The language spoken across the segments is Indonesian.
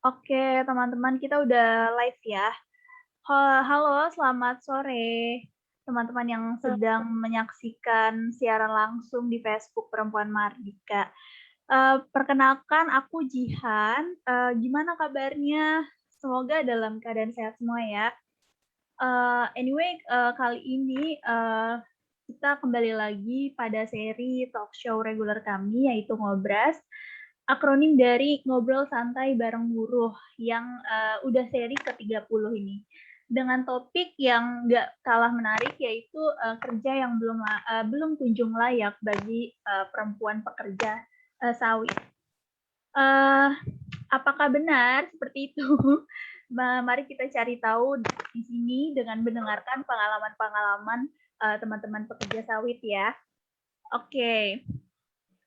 Oke, teman-teman, kita udah live ya. Halo, selamat sore, teman-teman yang sedang menyaksikan siaran langsung di Facebook Perempuan Mardika. Perkenalkan, aku Jihan. Gimana kabarnya? Semoga dalam keadaan sehat semua ya. Anyway, kali ini kita kembali lagi pada seri talk show reguler kami, yaitu Ngobras. Akronim dari Ngobrol Santai Bareng Buruh yang udah seri ke-30 ini. Dengan topik yang nggak kalah menarik, yaitu kerja yang belum kunjung layak bagi perempuan pekerja sawit. Apakah benar seperti itu? Mari kita cari tahu di sini dengan mendengarkan pengalaman-pengalaman teman-teman pekerja sawit ya. Oke.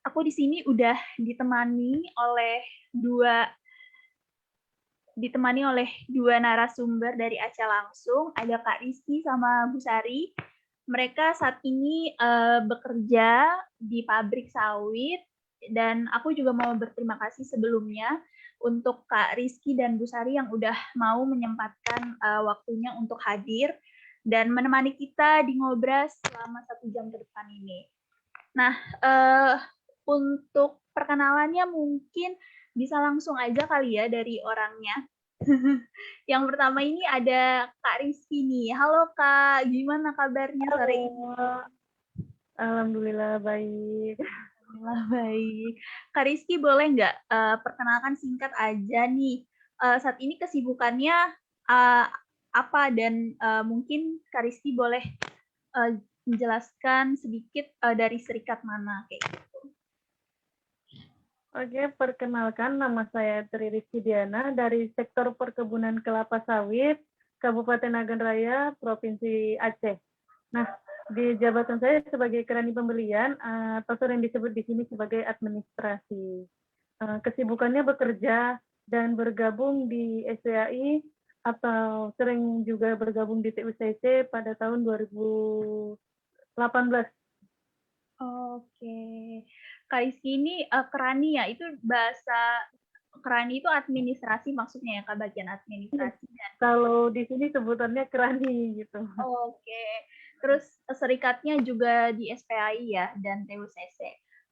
Aku di sini udah ditemani oleh dua narasumber dari Aca Langsung, ada Kak Rizky sama Bu Sari. Mereka saat ini bekerja di pabrik sawit, dan aku juga mau berterima kasih sebelumnya untuk Kak Rizky dan Bu Sari yang udah mau menyempatkan waktunya untuk hadir dan menemani kita di Ngobras selama 1 jam ke depan ini. Nah, untuk perkenalannya mungkin bisa langsung aja kali ya dari orangnya. Yang pertama ini ada Kak Rizky nih. Halo Kak, gimana kabarnya sore ini? Alhamdulillah baik. Alhamdulillah baik. Kak Rizky boleh nggak perkenalkan singkat aja nih, saat ini kesibukannya apa, dan mungkin Kak Rizky boleh menjelaskan sedikit dari serikat mana kayak gitu. Oke, perkenalkan nama saya Tri Rizky Diana dari Sektor Perkebunan Kelapa Sawit, Kabupaten Nagan Raya, Provinsi Aceh. Nah, di jabatan saya sebagai kerani pembelian, atau sering disebut di sini sebagai administrasi. Kesibukannya bekerja dan bergabung di SPAI atau sering juga bergabung di TUCC pada tahun 2018. Oke. Kak Rizky ini kerani ya, itu bahasa kerani itu administrasi maksudnya ya, Kak, bagian administrasi. Kalau di sini sebutannya kerani gitu. Oke. Terus serikatnya juga di SPAI ya, dan TUCC.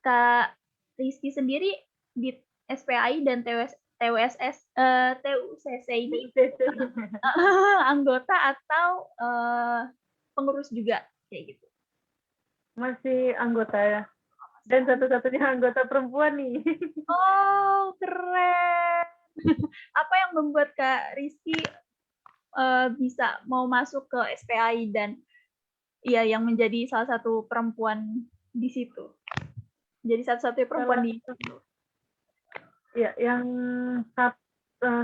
Kak Rizky sendiri di SPAI dan TUCC ini anggota atau pengurus juga kayak gitu? Masih anggota ya. Dan satu-satunya anggota perempuan nih. Oh, keren. Apa yang membuat Kak Rizky bisa mau masuk ke SPAI dan ya yang menjadi salah satu perempuan di situ? Jadi satu-satunya perempuan di situ. Ya, yang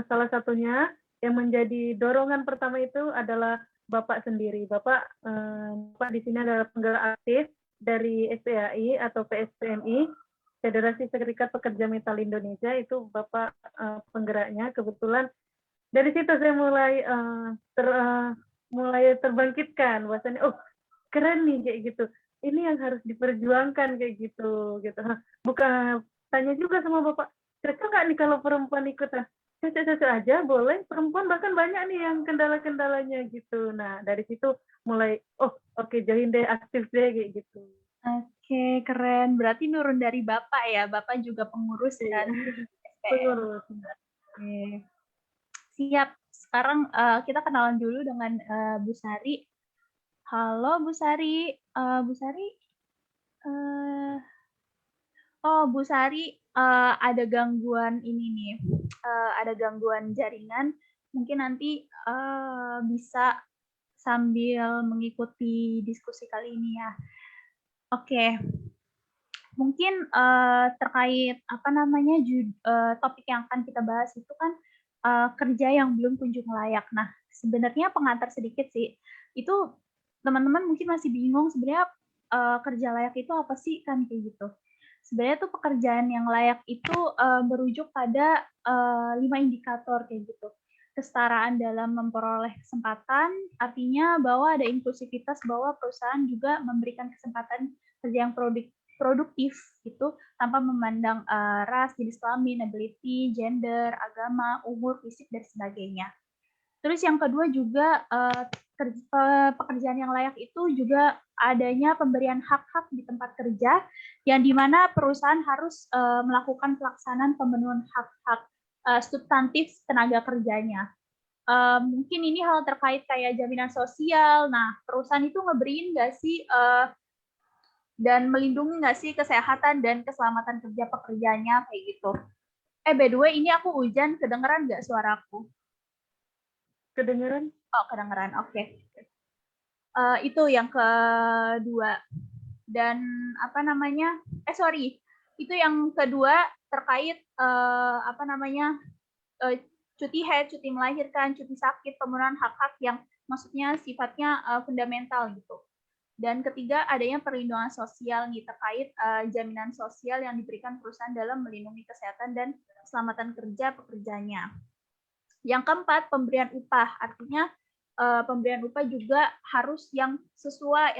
salah satunya yang menjadi dorongan pertama itu adalah Bapak sendiri. Bapak di sini adalah penggerak aktif dari SPAI atau PSPMI, Federasi Serikat Pekerja Metal Indonesia. Itu Bapak penggeraknya. Kebetulan dari situ saya mulai terbangkitkan bahwasanya keren nih kayak gitu, ini yang harus diperjuangkan kayak gitu. Bukan, tanya juga sama Bapak, cocok nggak nih kalau perempuan ikut? Cocok-cocok aja, boleh. Perempuan bahkan banyak nih yang kendala-kendalanya gitu. Nah, dari situ mulai oke, join deh, aktif deh kayak gitu. Oke, keren. Berarti nurun dari Bapak ya. Bapak juga pengurus kan? Pengurus. Oke. Siap. Sekarang kita kenalan dulu dengan Bu Sari. Halo Bu Sari. Bu Sari. Bu Sari, ada gangguan ini nih. Ada gangguan jaringan. Mungkin nanti bisa sambil mengikuti diskusi kali ini ya. Oke. Mungkin terkait topik yang akan kita bahas itu kan kerja yang belum kunjung layak. Nah, sebenarnya pengantar sedikit sih. Itu teman-teman mungkin masih bingung sebenarnya kerja layak itu apa sih kan kayak gitu. Sebenarnya tuh pekerjaan yang layak itu merujuk pada 5 indikator kayak gitu. Kesetaraan dalam memperoleh kesempatan, artinya bahwa ada inklusivitas bahwa perusahaan juga memberikan kesempatan kerja yang produktif gitu tanpa memandang ras, jenis kelamin, ability, gender, agama, umur, fisik dan sebagainya. Terus yang kedua juga pekerjaan yang layak itu juga adanya pemberian hak-hak di tempat kerja yang dimana perusahaan harus melakukan pelaksanaan pemenuhan hak-hak substantif tenaga kerjanya. Mungkin ini hal terkait kayak jaminan sosial. Nah, perusahaan itu ngeberiin nggak sih dan melindungi nggak sih kesehatan dan keselamatan kerja pekerjanya kayak gitu. By the way, ini aku hujan, kedengeran nggak suaraku? Kedengeran? Oh, kedengeran. Oke. Itu yang kedua. Dan apa namanya? Sorry. Itu yang kedua terkait apa namanya? Cuti haid, cuti melahirkan, cuti sakit, pemenuhan hak-hak yang maksudnya sifatnya fundamental gitu. Dan ketiga, adanya perlindungan sosial nih terkait jaminan sosial yang diberikan perusahaan dalam melindungi kesehatan dan keselamatan kerja pekerjanya. Yang keempat, pemberian upah. Artinya pemberian upah juga harus yang sesuai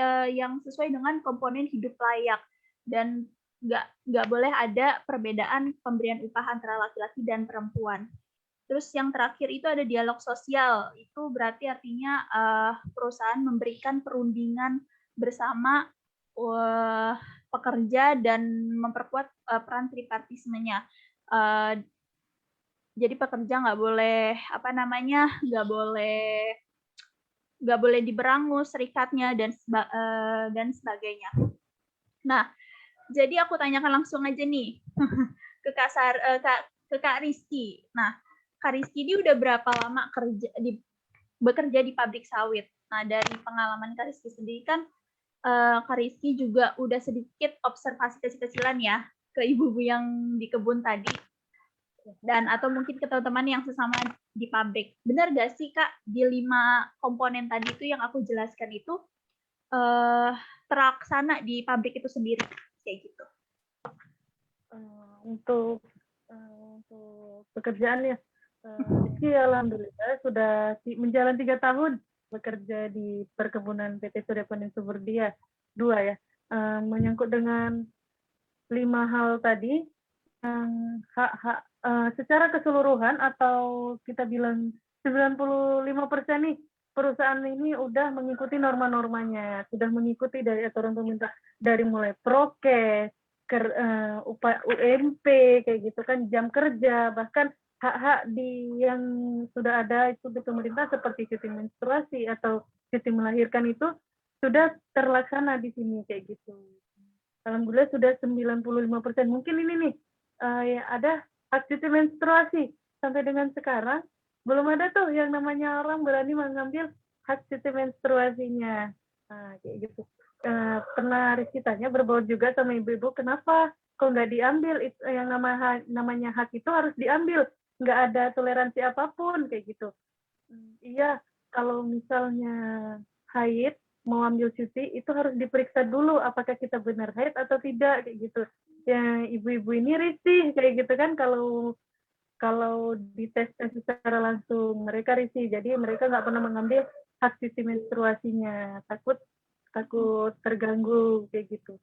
dengan komponen hidup layak dan nggak boleh ada perbedaan pemberian upah antara laki-laki dan perempuan. Terus yang terakhir itu ada dialog sosial. Itu berarti artinya perusahaan memberikan perundingan bersama pekerja dan memperkuat peran tripartismenya. Jadi pekerja nggak boleh apa namanya nggak boleh diberangus serikatnya dan sebagainya. Nah, jadi aku tanyakan langsung aja nih ke Kak Rizky. Nah, Kak Rizky ini udah berapa lama bekerja di pabrik sawit? Nah, dari pengalaman Kak Rizky sendiri kan, Kak Rizky juga udah sedikit observasi kecil-kecilan ya ke ibu-ibu yang di kebun tadi, dan atau mungkin ke teman-teman yang sesama di pabrik. Benar gak sih Kak, di 5 komponen tadi itu yang aku jelaskan itu terlaksana di pabrik itu sendiri? Kayak gitu. Untuk pekerjaan ya, Rizky alhamdulillah sudah menjalan 3 tahun bekerja di perkebunan PT Surya Panin Suburdia 2 ya. Menyangkut dengan 5 hal tadi, hak-hak secara keseluruhan atau kita bilang 95% nih perusahaan ini udah mengikuti norma-normanya, sudah mengikuti dari aturan pemerintah dari mulai prokes, upah UMP kayak gitu kan, jam kerja, bahkan hak-hak yang sudah ada itu di pemerintah seperti cuti menstruasi atau cuti melahirkan itu sudah terlaksana di sini kayak gitu. Alhamdulillah sudah 95%. Mungkin ini nih ada hak cuti menstruasi sampai dengan sekarang belum ada tuh yang namanya orang berani mengambil hak cuti menstruasinya. Nah, kayak gitu. Pernah Rizky tanya berbaur juga sama ibu-ibu, kenapa kok nggak diambil? Yang namanya hak itu harus diambil, nggak ada toleransi apapun kayak gitu. Iya, kalau misalnya haid mau ambil cuti itu harus diperiksa dulu apakah kita benar haid atau tidak kayak gitu. Ya ibu-ibu ini risih kayak gitu kan kalau dites secara langsung mereka risih, jadi mereka nggak pernah mengambil hak cuti menstruasinya, takut terganggu kayak gitu.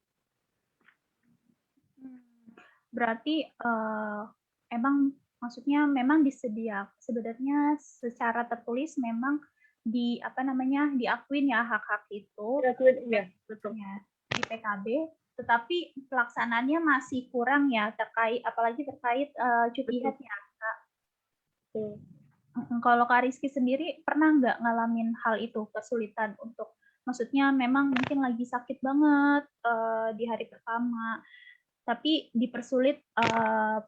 Berarti emang maksudnya memang sebenarnya secara tertulis memang diakuin ya hak-hak itu. Diakuin, iya, betul. Ya, di PKB, tetapi pelaksanaannya masih kurang ya apalagi terkait cuti haid ya Kak. Kalau Kak Rizky sendiri pernah nggak ngalamin hal itu, kesulitan untuk maksudnya memang mungkin lagi sakit banget di hari pertama, tapi dipersulit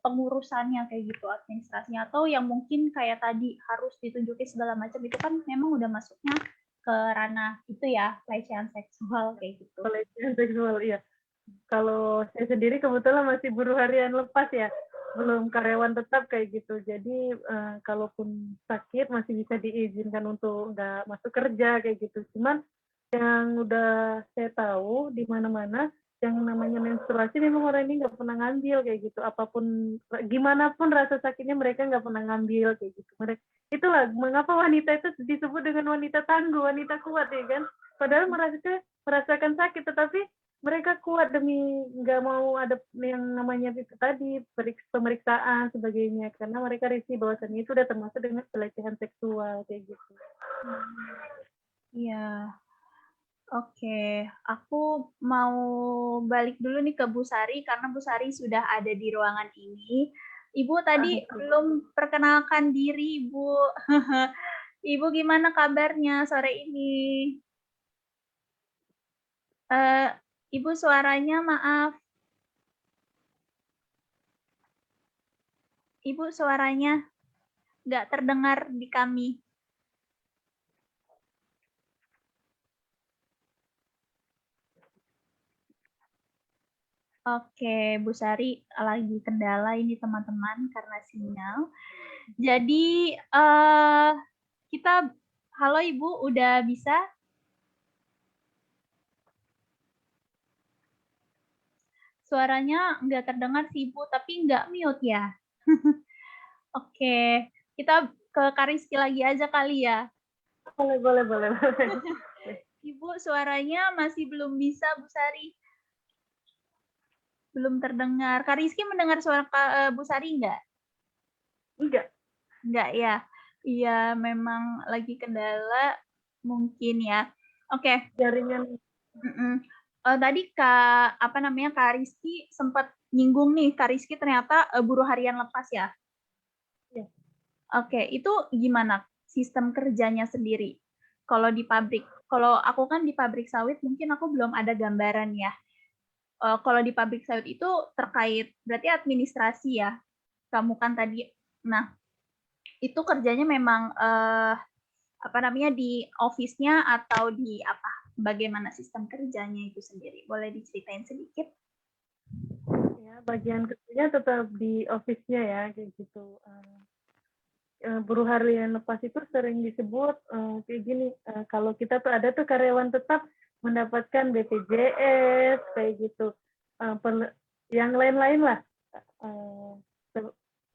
pengurusannya kayak gitu, administrasinya, atau yang mungkin kayak tadi harus ditunjukin segala macam, itu kan memang udah masuknya ke ranah itu ya, pelecehan seksual kayak gitu. Pelecehan seksual, iya. Kalau saya sendiri kebetulan masih buruh harian lepas ya, belum karyawan tetap kayak gitu. Jadi kalaupun sakit masih bisa diizinkan untuk nggak masuk kerja kayak gitu. Cuman yang udah saya tahu di mana-mana yang namanya menstruasi memang orang ini nggak pernah ngambil kayak gitu. Apapun gimana pun rasa sakitnya mereka nggak pernah ngambil kayak gitu. Itulah mengapa wanita itu disebut dengan wanita tangguh, wanita kuat ya kan. Padahal merasakan sakit, tetapi mereka kuat demi nggak mau ada yang namanya itu tadi pemeriksaan sebagainya karena mereka risih bahwasannya itu udah termasuk dengan pelecehan seksual kayak gitu. Iya. Oke, aku mau balik dulu nih ke Bu Sari karena Bu Sari sudah ada di ruangan ini. Ibu tadi belum perkenalkan diri, Ibu. Ibu gimana kabarnya sore ini? Ibu suaranya maaf. Ibu suaranya nggak terdengar di kami. Oke, Bu Sari lagi kendala ini teman-teman karena sinyal. Jadi kita, halo Ibu, udah bisa? Suaranya nggak terdengar sih Ibu, tapi nggak mute ya. Oke, kita ke Kariski lagi aja kali ya. Boleh. Ibu suaranya masih belum bisa, Bu Sari. Belum terdengar. Kariski mendengar suara Bu Sari nggak? Enggak ya? Iya, memang lagi kendala mungkin ya. Oke. Jaringan. Tadi Kak Rizky sempat nyinggung nih, Kak Rizky ternyata buruh harian lepas ya? Ya. Oke, itu gimana sistem kerjanya sendiri? Kalau di pabrik, kalau aku kan di pabrik sawit mungkin aku belum ada gambaran ya. Kalau di pabrik sawit itu terkait berarti administrasi ya. Kamu kan tadi, nah itu kerjanya memang di office-nya atau di apa? Bagaimana sistem kerjanya itu sendiri? Boleh diceritain sedikit? Ya, bagian kerjanya tetap di office-nya ya, kayak gitu. Buruh harian lepas itu sering disebut kayak gini, kalau kita tuh ada tuh karyawan tetap mendapatkan BPJS kayak gitu, yang lain-lain lah.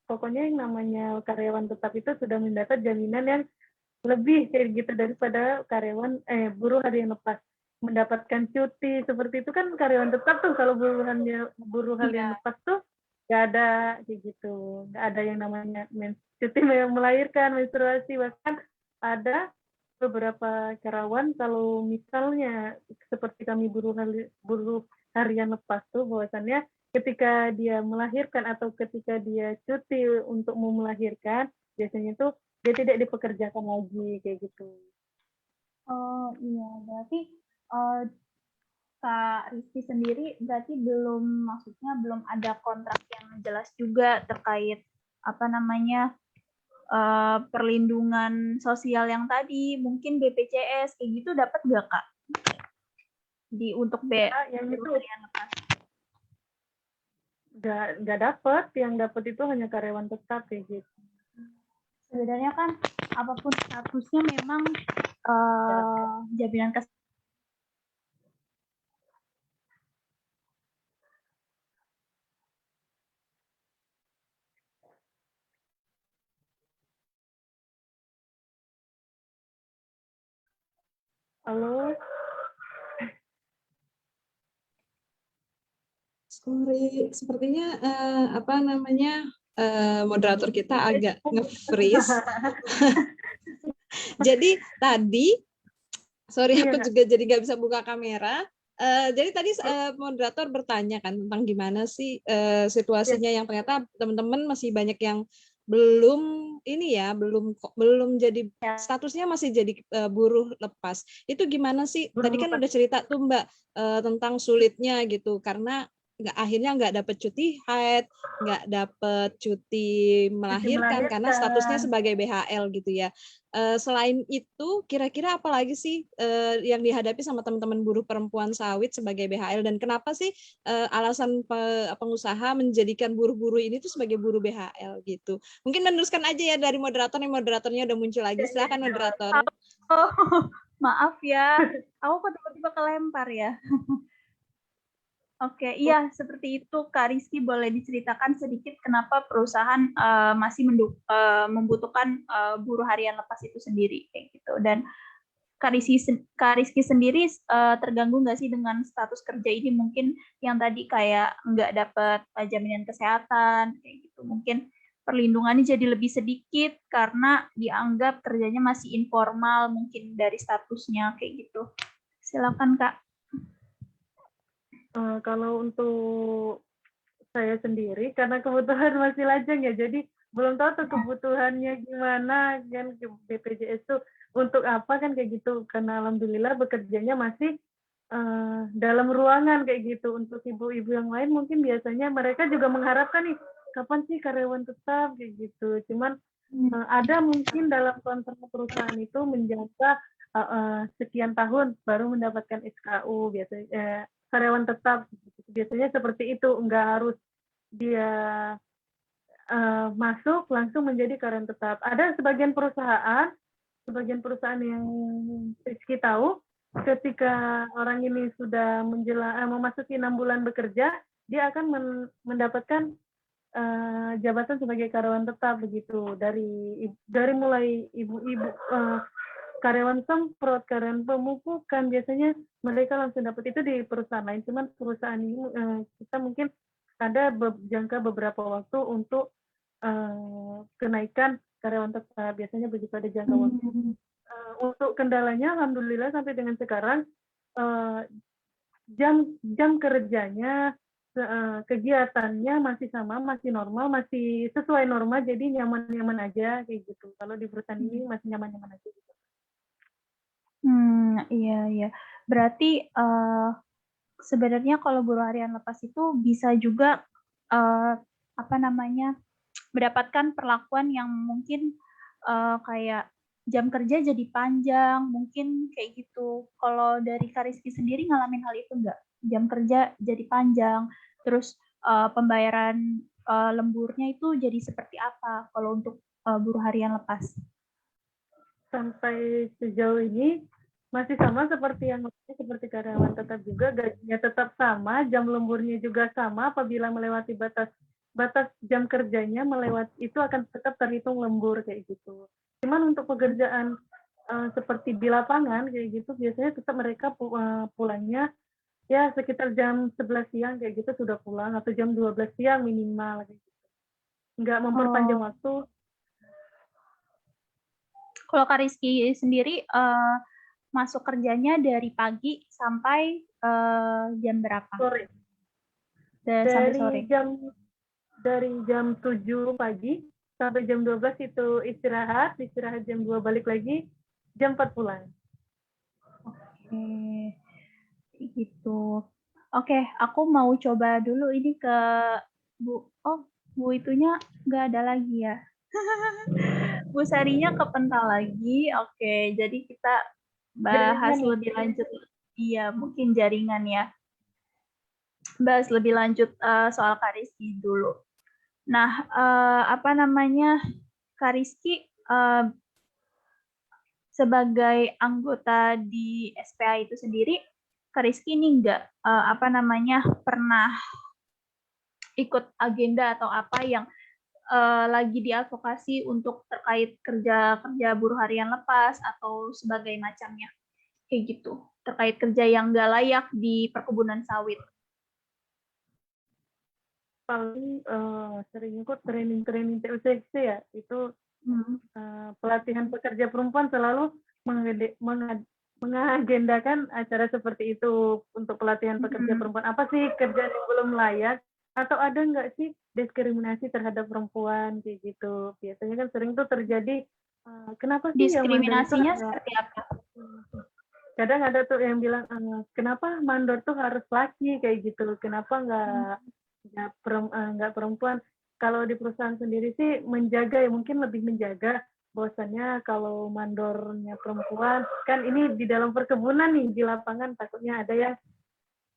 Pokoknya yang namanya karyawan tetap itu sudah mendapat jaminan yang lebih kayak gitu daripada karyawan buruh harian lepas. Mendapatkan cuti seperti itu kan karyawan tetap tuh, kalau buruh harian lepas tuh nggak ada kayak gitu, nggak ada yang namanya cuti melahirkan, menstruasi. Bahkan ada beberapa karyawan kalau misalnya seperti kami buruh harian lepas tuh, bahwasannya ketika dia melahirkan atau ketika dia cuti untuk mau melahirkan, biasanya tuh dia tidak dipekerjakan lagi kayak gitu. Oh iya, berarti Kak Rizky sendiri berarti belum ada kontrak yang jelas juga terkait perlindungan sosial yang tadi, mungkin BPJS kayak gitu dapat nggak Kak? Untuk yang itu nggak dapat, yang dapat itu hanya karyawan tetap kayak gitu. Sebenarnya kan apapun statusnya memang jaminan kesehatan. Halo. Sorry, sepertinya moderator kita agak nge-freeze. Jadi tadi, sorry aku juga jadi nggak bisa buka kamera. Jadi tadi moderator bertanya kan tentang gimana sih situasinya yang ternyata teman-teman masih banyak yang belum jadi statusnya masih jadi buruh lepas. Itu gimana sih? Tadi kan udah cerita tuh Mbak tentang sulitnya gitu karena akhirnya nggak dapat cuti haid, nggak dapat cuti melahirkan karena statusnya sebagai BHL gitu ya. Selain itu, kira-kira apa lagi sih yang dihadapi sama teman-teman buruh perempuan sawit sebagai BHL dan kenapa sih alasan pengusaha menjadikan buruh-buruh ini tuh sebagai buruh BHL gitu? Mungkin meneruskan aja ya dari moderatornya udah muncul lagi. Silakan moderator. Oh, maaf ya, aku kok tiba-tiba kelempar ya. Oke, iya seperti itu Kak Rizky, boleh diceritakan sedikit kenapa perusahaan masih membutuhkan buruh harian lepas itu sendiri kayak gitu, dan Kak Rizky sendiri terganggu nggak sih dengan status kerja ini? Mungkin yang tadi kayak nggak dapat jaminan kesehatan, kayak gitu. Mungkin perlindungannya jadi lebih sedikit karena dianggap kerjanya masih informal, mungkin dari statusnya kayak gitu. Silakan Kak. Kalau untuk saya sendiri, karena kebutuhan masih lajang ya, jadi belum tahu tuh kebutuhannya gimana kan BPJS tuh untuk apa kan kayak gitu. Karena alhamdulillah bekerjanya masih dalam ruangan kayak gitu. Untuk ibu-ibu yang lain mungkin biasanya mereka juga mengharapkan nih kapan sih karyawan tetap kayak gitu. Cuman ada mungkin dalam kontrak perusahaan itu menjaga sekian tahun baru mendapatkan SKU biasanya karyawan tetap. Biasanya seperti itu, nggak harus dia masuk langsung menjadi karyawan tetap. Ada sebagian perusahaan yang Rizky tahu, ketika orang ini sudah memasuki 6 bulan bekerja, dia akan mendapatkan jabatan sebagai karyawan tetap begitu. Dari mulai ibu-ibu karyawan semprot, karyawan pemupukan, biasanya mereka langsung dapat itu di perusahaan lain. Cuman perusahaan ini kita mungkin ada jangka beberapa waktu untuk kenaikan karyawan tetap. Biasanya begitu ada jangka waktu. Untuk kendalanya, alhamdulillah sampai dengan sekarang jam kerjanya, kegiatannya masih sama, masih normal, masih sesuai norma, jadi nyaman-nyaman aja kayak gitu. Kalau di perusahaan ini masih nyaman-nyaman aja gitu. Iya. Berarti sebenarnya kalau buruh harian lepas itu bisa juga mendapatkan perlakuan yang mungkin kayak jam kerja jadi panjang, mungkin kayak gitu. Kalau dari Kak Rizky sendiri ngalamin hal itu nggak? Jam kerja jadi panjang, terus pembayaran lemburnya itu jadi seperti apa kalau untuk buruh harian lepas? Sampai sejauh ini masih sama seperti yang lainnya, seperti karyawan tetap juga, gajinya tetap sama, jam lemburnya juga sama. Apabila melewati batas jam kerjanya itu akan tetap terhitung lembur kayak gitu. Cuman untuk pekerjaan seperti di lapangan kayak gitu, biasanya tetap mereka pulangnya ya sekitar jam 11 siang kayak gitu sudah pulang, atau jam 12 siang minimal kayak gitu. Nggak memperpanjang waktu. Kalau Kak Rizky sendiri masuk kerjanya dari pagi sampai jam berapa? Sore. Sampai sore. Dari jam 7 pagi sampai jam 12 itu istirahat jam 2 balik lagi, jam 4 pulang. Oke, gitu. Oke, aku mau coba dulu ini ke Bu. Oh, Bu itunya nggak ada lagi ya. Bu Sarinya kepental lagi. Oke, jadi kita bahas lebih lanjut. Iya, mungkin jaringan ya. Bahas lebih lanjut soal Kak Rizky dulu. Nah, Kak Rizky sebagai anggota di SPA itu sendiri, Kak Rizky ini nggak pernah ikut agenda atau apa yang lagi diadvokasi untuk terkait kerja buruh harian lepas atau sebagai macamnya, kayak gitu, terkait kerja yang nggak layak di perkebunan sawit? Paling sering ikut training TUCC ya, itu pelatihan pekerja perempuan selalu mengagendakan acara seperti itu untuk pelatihan pekerja perempuan. Apa sih kerjaan yang belum layak, atau ada nggak sih diskriminasi terhadap perempuan kayak gitu. Biasanya kan sering tuh terjadi, kenapa sih yang mandor itu diskriminasinya seperti apa? Kadang ada tuh yang bilang, kenapa mandor tuh harus laki kayak gitu, kenapa nggak perempuan. Kalau di perusahaan sendiri sih menjaga ya, mungkin lebih menjaga bahwasannya kalau mandornya perempuan, kan ini di dalam perkebunan nih, di lapangan takutnya ada yang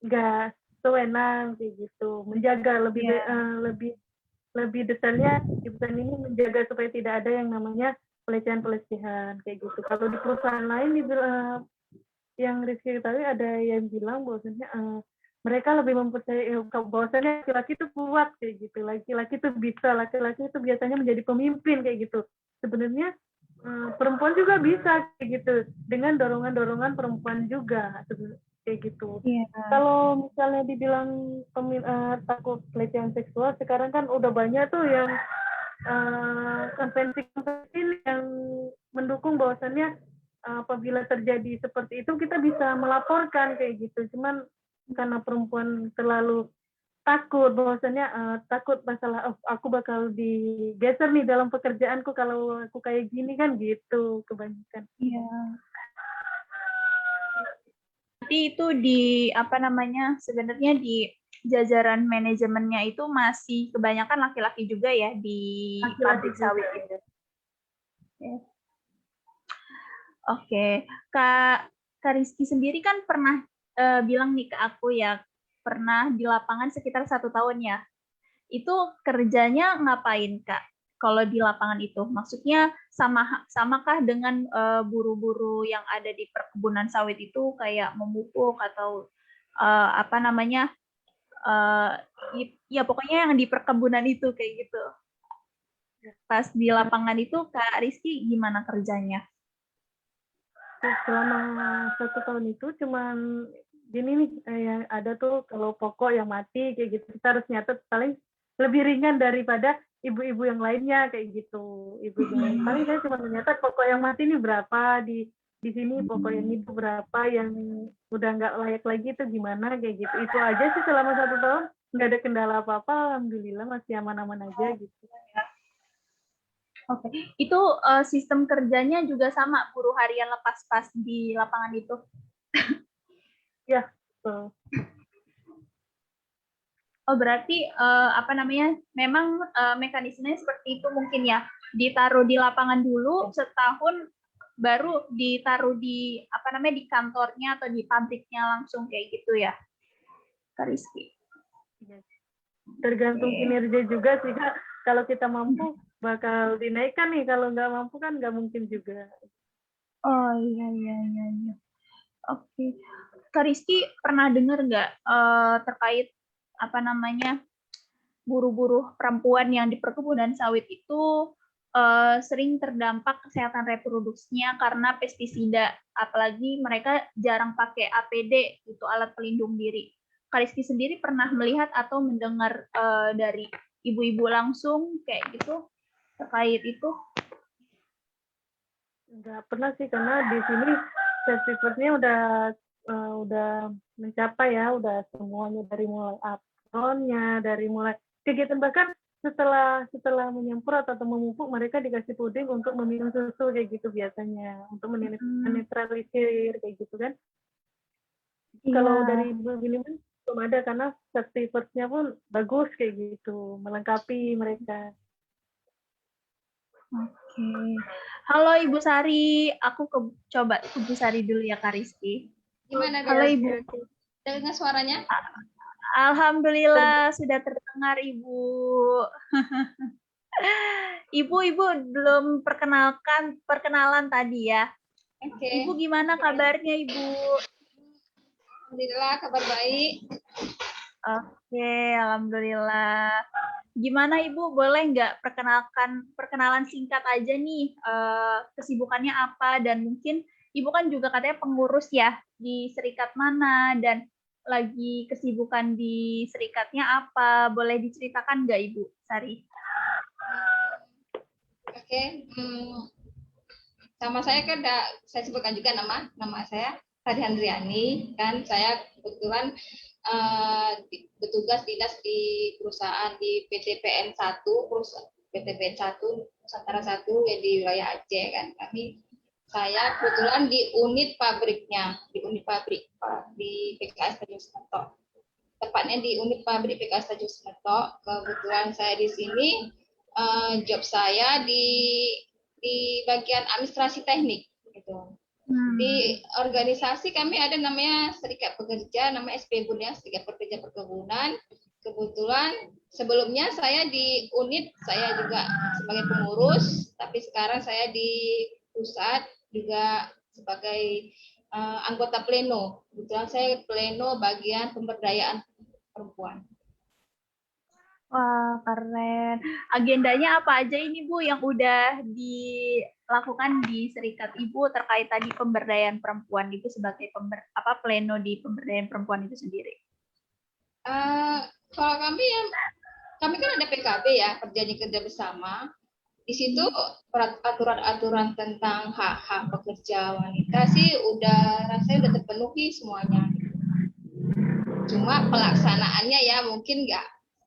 nggak sewenang kayak gitu. Menjaga lebih detailnya di perusahaan ini, menjaga supaya tidak ada yang namanya pelecehan kayak gitu. Kalau di perusahaan lain yang Rizky ketahui ada yang bilang bahwasannya mereka lebih mempercayai bahwasannya laki-laki itu kuat kayak gitu, laki-laki itu bisa, laki-laki itu biasanya menjadi pemimpin kayak gitu. Sebenarnya perempuan juga bisa kayak gitu dengan dorongan-dorongan perempuan juga kayak gitu. Iya. Kalau misalnya dibilang takut pelecehan seksual, sekarang kan udah banyak tuh yang konvensi-konvensi yang mendukung bahwasannya apabila terjadi seperti itu kita bisa melaporkan kayak gitu. Cuman karena perempuan terlalu takut bahwasannya takut masalah aku bakal digeser nih dalam pekerjaanku kalau aku kayak gini kan gitu kebanyakan. Iya. Berarti itu di apa namanya sebenarnya di jajaran manajemennya itu masih kebanyakan laki-laki juga ya di pabrik sawit itu. Ya. Oke, Kak Rizky sendiri kan pernah bilang nih ke aku ya, pernah di lapangan sekitar 1 tahun ya. Itu kerjanya ngapain, Kak? Kalau di lapangan itu, maksudnya samakah dengan buru-buru yang ada di perkebunan sawit itu kayak memupuk atau apa namanya? Ya pokoknya yang di perkebunan itu kayak gitu. Pas di lapangan itu, Kak Rizky gimana kerjanya? Selama 1 tahun itu cuman gini nih, yang ada tuh kalau pokok yang mati kayak gitu kita harus nyatet paling lebih ringan daripada ibu-ibu yang lainnya kayak gitu. Ibu-ibu yang paling saya cuma menyatet pokok yang mati ini berapa di sini, pokok yang itu berapa, yang udah nggak layak lagi itu gimana kayak gitu. Itu aja sih selama 1 tahun, nggak ada kendala apa-apa, alhamdulillah masih aman-aman aja gitu. Oke, itu sistem kerjanya juga sama buruh harian lepas pas di lapangan itu? Ya, betul. Oh berarti apa namanya? Memang mekanismenya seperti itu mungkin ya. Ditaruh di lapangan dulu setahun, baru ditaruh di apa namanya di kantornya atau di pabriknya langsung kayak gitu ya, Kak Rizky? Tergantung kinerja juga sih Kak. Kalau kita mampu bakal dinaikkan nih, kalau nggak mampu kan nggak mungkin juga. Oh iya iya iya. Iya. Oke, Kak Rizky pernah dengar nggak terkait apa namanya buruh-buruh perempuan yang di perkebunan sawit itu sering terdampak kesehatan reproduksinya karena pestisida, apalagi mereka jarang pakai APD, itu alat pelindung diri. Kak Rizky sendiri pernah melihat atau mendengar dari ibu-ibu langsung kayak gitu terkait itu? Nggak pernah sih, karena di sini safety udah mencapai ya, udah semuanya dari mulai apronnya, dari mulai kegiatan, bahkan setelah menyemprot atau memupuk mereka dikasih puding untuk meminum susu kayak gitu biasanya, untuk menetralisir kayak gitu kan. Kalau dari Buniman belum ada, karena safety first-nya pun bagus kayak gitu, melengkapi mereka. Oke. Halo Ibu Sari, aku coba Ibu Sari dulu ya Kak Rizky. Gimana? Halo Ibu. Dengar suaranya? Alhamdulillah sudah terdengar Ibu. Ibu belum perkenalan tadi ya. Oke. Ibu gimana kabarnya Ibu? Alhamdulillah kabar baik. Oke, alhamdulillah. Gimana Ibu, boleh nggak perkenalan singkat aja nih, kesibukannya apa, dan mungkin Ibu kan juga katanya pengurus ya di serikat mana, dan lagi kesibukan di serikatnya apa, boleh diceritakan nggak Ibu Sari? Oke, sama saya kan saya sebutkan juga nama saya Sari Handriani, kan saya kebetulan bertugas dinas di perusahaan di PT PN 1, PT PN 1 Nusantara 1 yang di wilayah Aceh kan. Saya kebetulan di unit pabriknya, di PKS Tanjung Semetok. Tepatnya di unit pabrik PKS Tanjung Semetok. Kebetulan saya di sini job saya di bagian administrasi teknik gitu. Di organisasi kami ada namanya Serikat Pekerja, namanya SPBUN ya, Serikat Pekerja Perkebunan. Kebetulan sebelumnya saya di unit, saya juga sebagai pengurus, tapi sekarang saya di pusat juga sebagai anggota pleno. Kebetulan saya pleno bagian pemberdayaan perempuan. Wah, keren. Agendanya apa aja ini Bu yang udah dilakukan di Serikat Ibu terkait tadi pemberdayaan perempuan itu sebagai pleno di pemberdayaan perempuan itu sendiri? Kalau kami kan ada PKB ya, perjanjian kerja bersama. Di situ aturan-aturan tentang hak-hak pekerja wanita sih rasanya udah terpenuhi semuanya. Cuma pelaksanaannya ya mungkin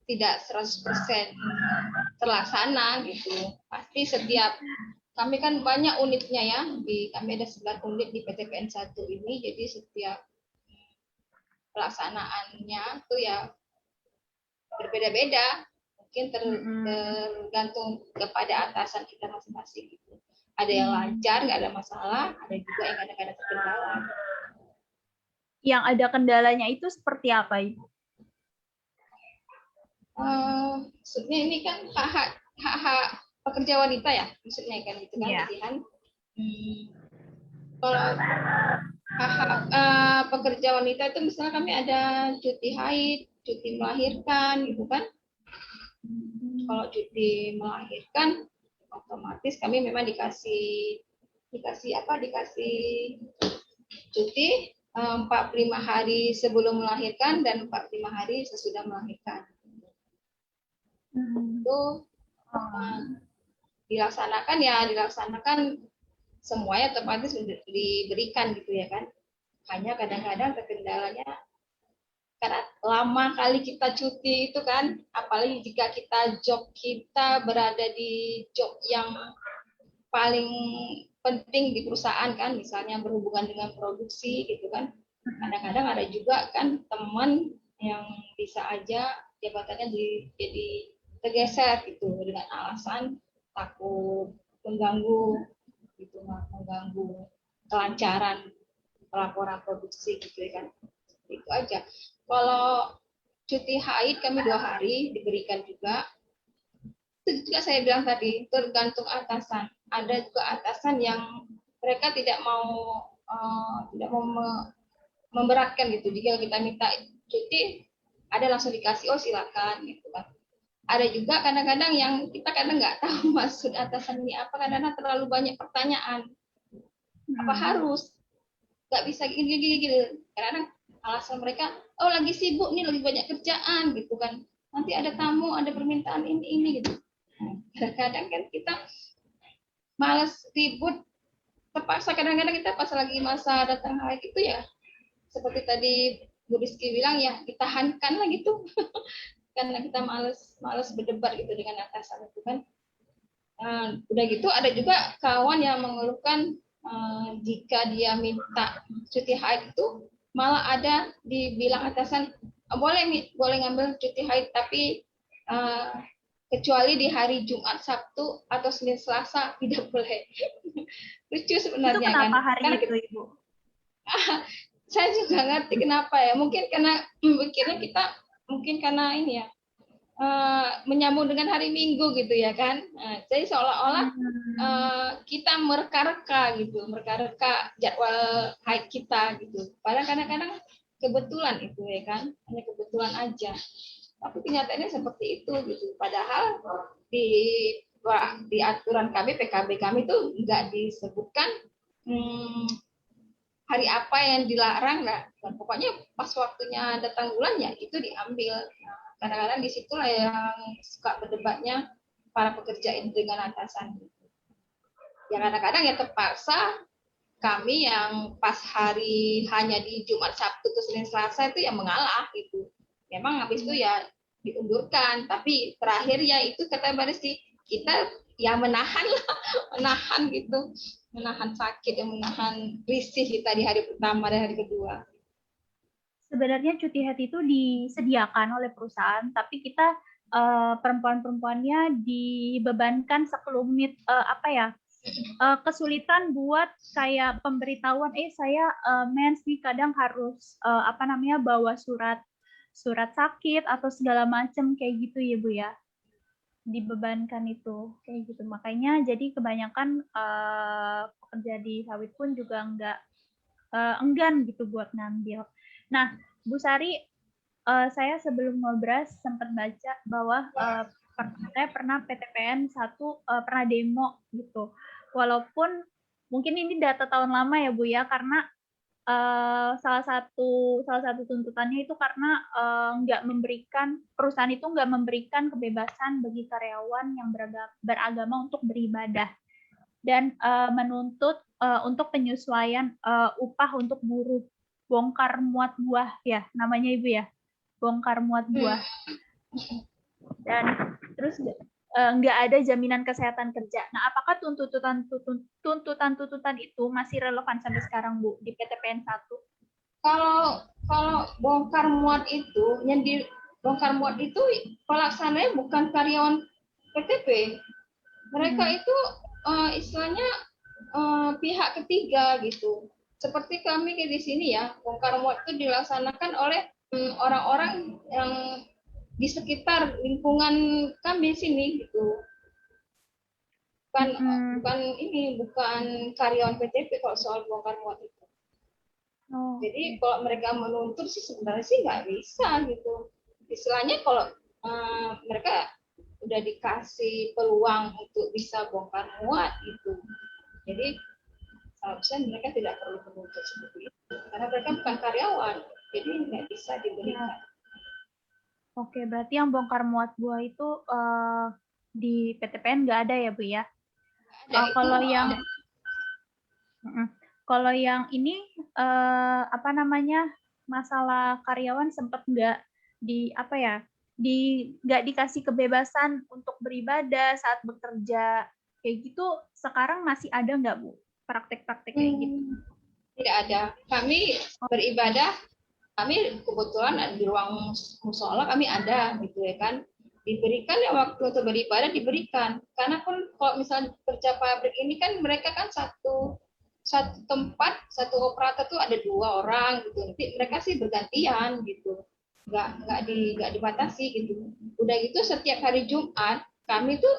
tidak 100% terlaksana gitu. Pasti kami kan banyak unitnya ya, kami ada 9 unit di PTPN 1 ini, jadi setiap pelaksanaannya tuh ya berbeda-beda, mungkin tergantung kepada atasan kita masing-masing gitu. Ada yang lancar, nggak ada masalah, ada juga yang kadang-kadang terkendala. Yang ada kendalanya itu seperti apa, Ibu? Maksudnya ini kan hak-hak pekerja wanita ya, maksudnya kan gitu kan, pilihan. Kalau hak-hak pekerja wanita itu misalnya kami ada cuti haid, cuti melahirkan gitu kan. Kalau cuti melahirkan otomatis kami memang dikasih cuti 45 hari sebelum melahirkan dan 45 hari sesudah melahirkan. Itu dilaksanakan semuanya otomatis diberikan gitu ya kan. Hanya kadang-kadang terkendalanya karena lama kali kita cuti itu kan, apalagi jika job kita berada di job yang paling penting di perusahaan kan, misalnya berhubungan dengan produksi gitu kan. Kadang-kadang ada juga kan teman yang bisa aja jabatannya jadi tergeser gitu dengan alasan takut mengganggu kelancaran pelaporan produksi gitu ya kan. Itu aja. Kalau cuti haid kami 2 hari diberikan juga. Itu juga saya bilang tadi tergantung atasan. Ada juga atasan yang mereka tidak mau memberatkan gitu. Jika kita minta cuti, ada langsung dikasih, oh silakan gitu kan. Ada juga kadang-kadang yang kita kadang nggak tahu maksud atasan ini apa, kadang-kadang terlalu banyak pertanyaan. Apa harus? Nggak bisa gini. Kadang-kadang alasan mereka, oh lagi sibuk nih, lagi banyak kerjaan gitu kan. Nanti ada tamu, ada permintaan ini gitu. Kadang-kadang kan kita malas ribut, terpaksa kadang-kadang kita pas lagi masa datang haid itu ya seperti tadi Bu Rizky bilang ya ditahankan lah gitu karena kita malas berdebat gitu dengan atasan itu kan. Udah gitu ada juga kawan yang mengeluhkan jika dia minta cuti haid itu malah ada dibilang atasan boleh ngambil cuti haid tapi kecuali di hari Jumat, Sabtu atau Senin, Selasa tidak boleh. Lucu sebenarnya itu kenapa kan. Hari karena itu Ibu? Saya juga ngerti kenapa ya. Mungkin karena pikirnya kita mungkin karena ini ya menyambung dengan hari Minggu gitu ya kan. Jadi seolah-olah kita mereka-reka jadwal haid kita gitu. Padahal kadang-kadang kebetulan itu ya kan, hanya kebetulan aja. Tapi kenyataannya seperti itu gitu. Padahal di aturan kami PKB kami tuh nggak disebutkan hari apa yang dilarang lah. Dan pokoknya pas waktunya datang bulan ya itu diambil. Kadang-kadang di situ lah yang suka berdebatnya para pekerja ini dengan atasan. Ya kadang-kadang ya terpaksa kami yang pas hari hanya di Jumat, Sabtu, ke Senin, Selasa itu yang mengalah gitu. Memang habis itu ya diundurkan, tapi terakhir ya itu kata Mbak Rizky, kita ya menahan gitu, menahan sakit, yang menahan risih kita di hari pertama dan hari kedua. Sebenarnya cuti haid itu disediakan oleh perusahaan, tapi kita perempuan-perempuannya dibebankan sekelumit kesulitan buat kayak pemberitahuan saya mens nih kadang harus bawa surat sakit atau segala macam kayak gitu ya Bu ya, dibebankan itu kayak gitu. Makanya jadi kebanyakan pekerja di sawit pun juga enggan gitu buat ngambil. Nah Bu Sari, saya sebelum ngobras sempat baca bahwa saya pernah PTPN 1 pernah demo gitu. Walaupun mungkin ini data tahun lama ya Bu ya, karena salah satu tuntutannya itu karena nggak memberikan, perusahaan itu nggak memberikan kebebasan bagi karyawan yang beragama untuk beribadah, dan menuntut untuk penyesuaian upah untuk buruh bongkar muat buah ya namanya Ibu ya, bongkar muat buah. Dan terus nggak ada jaminan kesehatan kerja. Nah, apakah tuntutan itu masih relevan sampai sekarang, Bu, di PTPN 1? Kalau bongkar muat itu, yang di bongkar muat itu pelaksananya bukan karyawan PTP. Mereka itu istilahnya pihak ketiga gitu. Seperti kami di sini ya, bongkar muat itu dilaksanakan oleh orang-orang yang di sekitar lingkungan kami sini gitu. Bukan karyawan PTP kalau soal bongkar muat itu. Jadi kalau mereka menuntut sih sebenarnya sih nggak bisa gitu. Istilahnya kalau mereka udah dikasih peluang untuk bisa bongkar muat gitu. Jadi seharusnya mereka tidak perlu menuntut seperti itu karena mereka bukan karyawan, jadi nggak bisa diberikan. Oke, berarti yang bongkar muat buah itu di PTPN nggak ada ya Bu ya? Kalau yang ini apa namanya, masalah karyawan sempat nggak nggak dikasih kebebasan untuk beribadah saat bekerja kayak gitu, sekarang masih ada nggak Bu praktek-praktek kayak gitu? Tidak ada. Kami beribadah, kami kebetulan di ruang musola kami ada gitu ya kan, diberikan ya waktu untuk beribadah diberikan, karena pun kalau misalnya kerja pabrik ini kan mereka kan satu tempat, satu operator tuh ada 2 orang gitu, nanti mereka sih bergantian gitu, nggak dibatasi gitu. Udah gitu setiap hari Jumat kami tuh